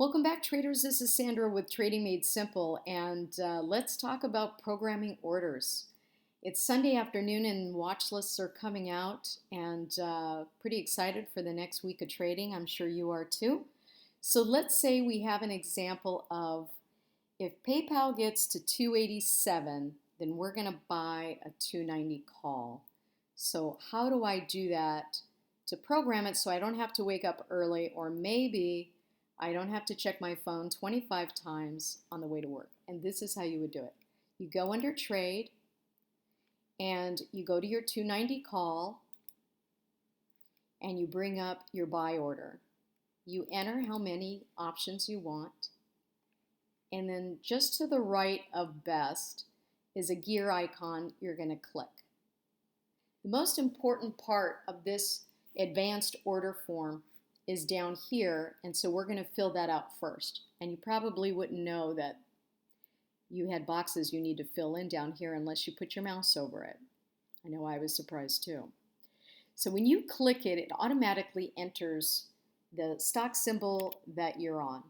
Welcome back, traders. This is Sandra with Trading Made Simple, and let's talk about programming orders. It's Sunday afternoon, and watch lists are coming out, and pretty excited for the next week of trading. I'm sure you are too. So let's say we have an example of if PayPal gets to 287, then we're going to buy a 290 call. So how do I do that to program it so I don't have to wake up early, or maybe I don't have to check my phone 25 times on the way to work? And this is how you would do it. You go under trade and you go to your 290 call and you bring up your buy order. You enter how many options you want, and then just to the right of best is a gear icon you're going to click. The most important part of this advanced order form is down here, and so we're going to fill that out first. And you probably wouldn't know that you had boxes you need to fill in down here unless you put your mouse over it. I know I was surprised too. So when you click it, it automatically enters the stock symbol that you're on.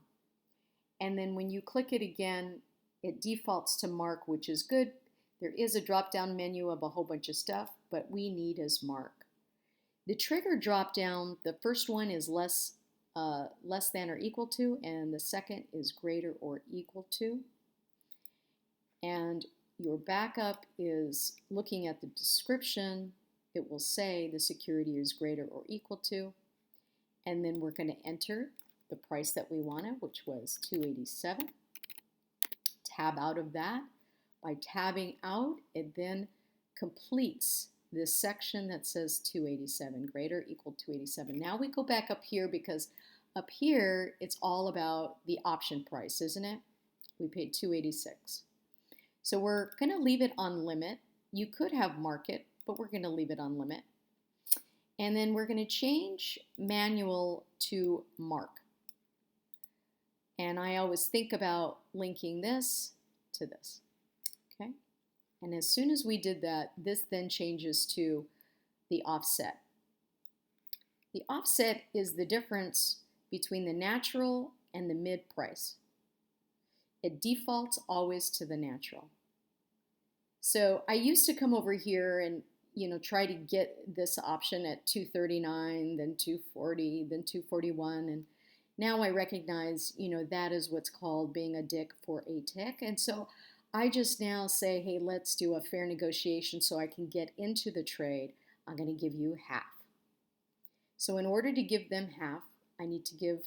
And then when you click it again, it defaults to mark, which is good. There is a drop-down menu of a whole bunch of stuff, but we need is mark. The trigger drop-down, the first one is less than or equal to, and the second is greater or equal to. And your backup is looking at the description. It will say the security is greater or equal to. And then we're going to enter the price that we wanted, which was 287. Tab out of that. By tabbing out, it then completes this section that says 287, greater equal 287. Now we go back up here because up here it's all about the option price, isn't it? We paid 286. So we're going to leave it on limit. You could have market, but we're going to leave it on limit. And then we're going to change manual to mark. And I always think about linking this to this. Okay? And as soon as we did that, this then changes to the offset. The offset is the difference between the natural and the mid price. It defaults always to the natural. So I used to come over here and try to get this option at 239, then 240, then 241, and now I recognize, that is what's called being a dick for a tick. And so I just now say, hey, let's do a fair negotiation so I can get into the trade. I'm going to give you half. So in order to give them half, I need to give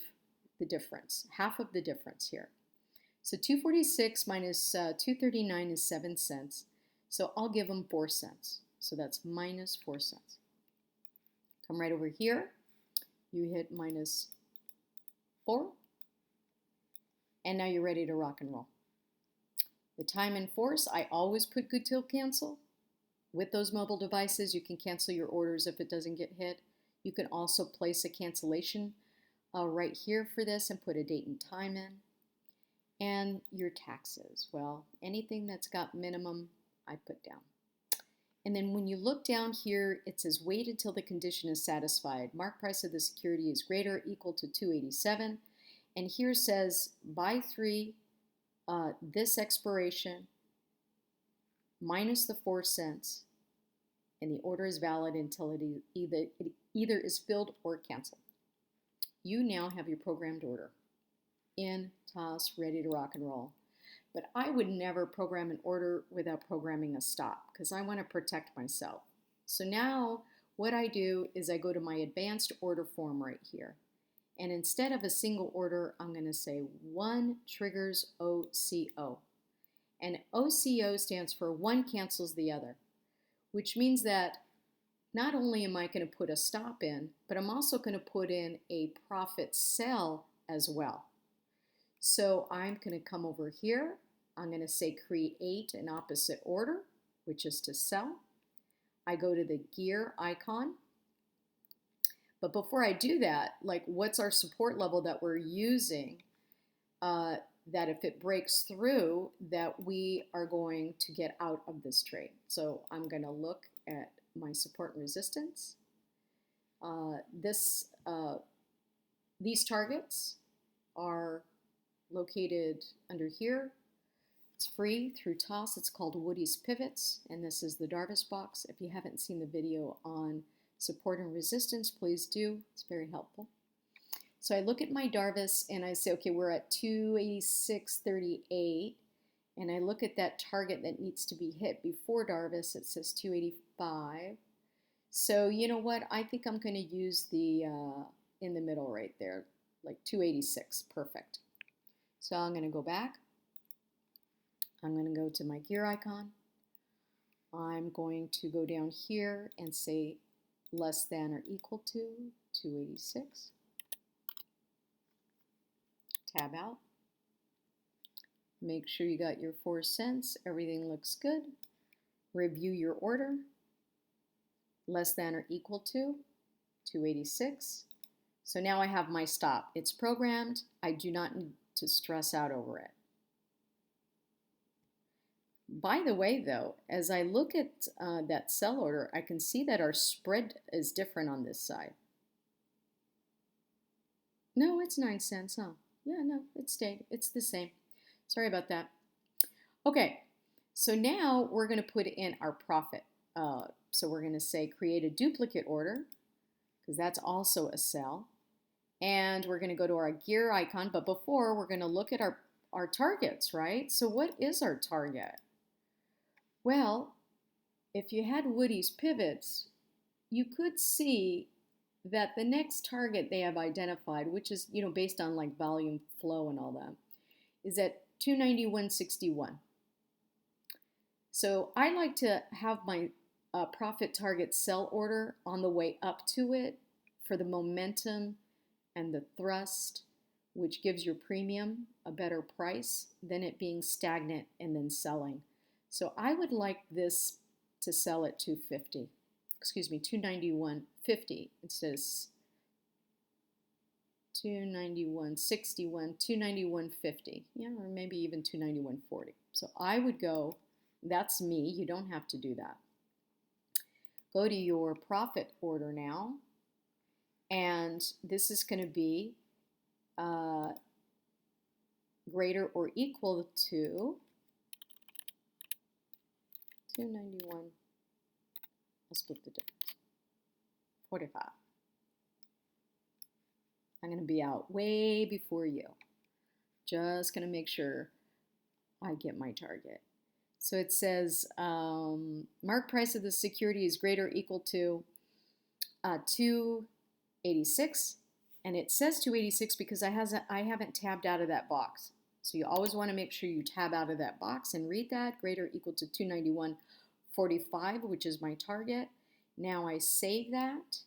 the difference, half of the difference here. So 246 minus 239 is 7 cents. So I'll give them 4 cents. So that's minus 4 cents. Come right over here. You hit minus 4. And now you're ready to rock and roll. The time in force, I always put good till cancel. With those mobile devices, you can cancel your orders if it doesn't get hit. You can also place a cancellation right here for this and put a date and time in. And your taxes, well, anything that's got minimum, I put down. And then when you look down here, it says wait until the condition is satisfied. Mark price of the security is greater or equal to 287. And here says buy 3, this expiration minus the 4 cents, and the order is valid until it either is filled or canceled. You now have your programmed order in, toss, ready to rock and roll. But I would never program an order without programming a stop because I want to protect myself. So now what I do is I go to my advanced order form right here. And instead of a single order, I'm going to say 1 triggers OCO. And OCO stands for one cancels the other, which means that not only am I going to put a stop in, but I'm also going to put in a profit sell as well. So I'm going to come over here. I'm going to say create an opposite order, which is to sell. I go to the gear icon. But before I do that, like what's our support level that we're using that if it breaks through that we are going to get out of this trade? So I'm going to look at my support and resistance. These targets are located under here. It's free through TOS. It's called Woody's Pivots, and this is the Darvis box. If you haven't seen the video on support and resistance, please do. It's very helpful. So I look at my Darvis and I say, okay, we're at 286.38, and I look at that target that needs to be hit before Darvis. It says 285. So you know what? I think I'm going to use the in the middle right there, like 286. Perfect. So I'm going to go back. I'm going to go to my gear icon. I'm going to go down here and say less than or equal to 286. Tab out. Make sure you got your 4 cents. Everything looks good. Review your order. Less than or equal to 286. So now I have my stop. It's programmed. I do not need to stress out over it. By the way, though, as I look at that sell order, I can see that our spread is different on this side. No, it's 9 cents, huh? Yeah, no, it stayed. It's the same. Sorry about that. Okay, so now we're going to put in our profit. So we're going to say create a duplicate order, because that's also a sell. And we're going to go to our gear icon, but before we're going to look at our targets, right? So what is our target? Well, if you had Woody's pivots, you could see that the next target they have identified, which is, you know, based on like volume flow and all that, is at 291.61. So I like to have my profit target sell order on the way up to it for the momentum and the thrust, which gives your premium a better price than it being stagnant and then selling. So I would like this to sell at 250. Excuse me, 291.50 instead of 291.61, 291.50, yeah, or maybe even 291.40. So I would go, that's me, you don't have to do that. Go to your profit order now, and this is going to be greater or equal to 291. I'll split the difference. 45. I'm going to be out way before you. Just going to make sure I get my target. So it says mark price of the security is greater or equal to 286, and it says 286 because I haven't tabbed out of that box. So you always want to make sure you tab out of that box and read that, greater or equal to 291.45, which is my target. Now I save that,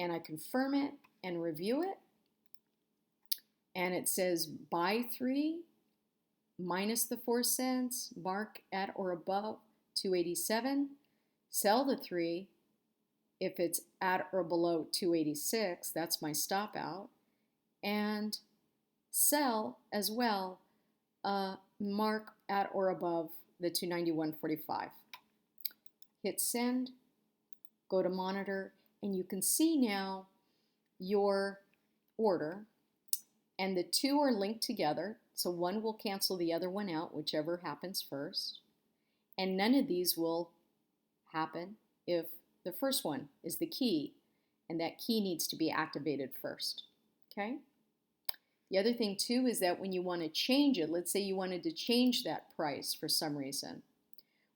and I confirm it and review it, and it says buy 3 minus the 4 cents, mark at or above 287, sell the 3 if it's at or below 286, that's my stop out, and sell as well, mark at or above the 291.45. Hit send, go to monitor, and you can see now your order, and the two are linked together, so one will cancel the other one out, whichever happens first, and none of these will happen if the first one is the key, and that key needs to be activated first, okay? The other thing too is that when you want to change it, let's say you wanted to change that price for some reason,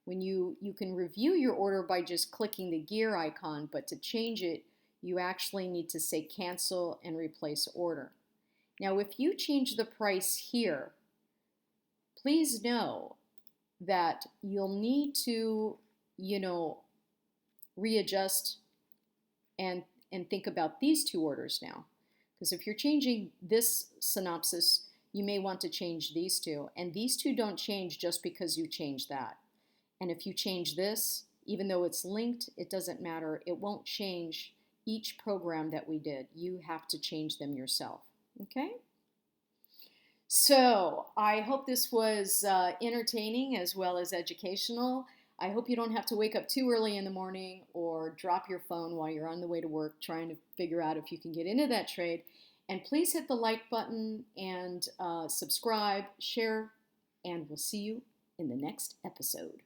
when you can review your order by just clicking the gear icon, but to change it, you actually need to say cancel and replace order. Now, if you change the price here, please know that you'll need to, readjust and think about these two orders now. Because if you're changing this synopsis, you may want to change these two. And these two don't change just because you change that. And if you change this, even though it's linked, it doesn't matter. It won't change each program that we did. You have to change them yourself. Okay? So I hope this was entertaining as well as educational. I hope you don't have to wake up too early in the morning or drop your phone while you're on the way to work trying to figure out if you can get into that trade. And please hit the like button and subscribe, share, and we'll see you in the next episode.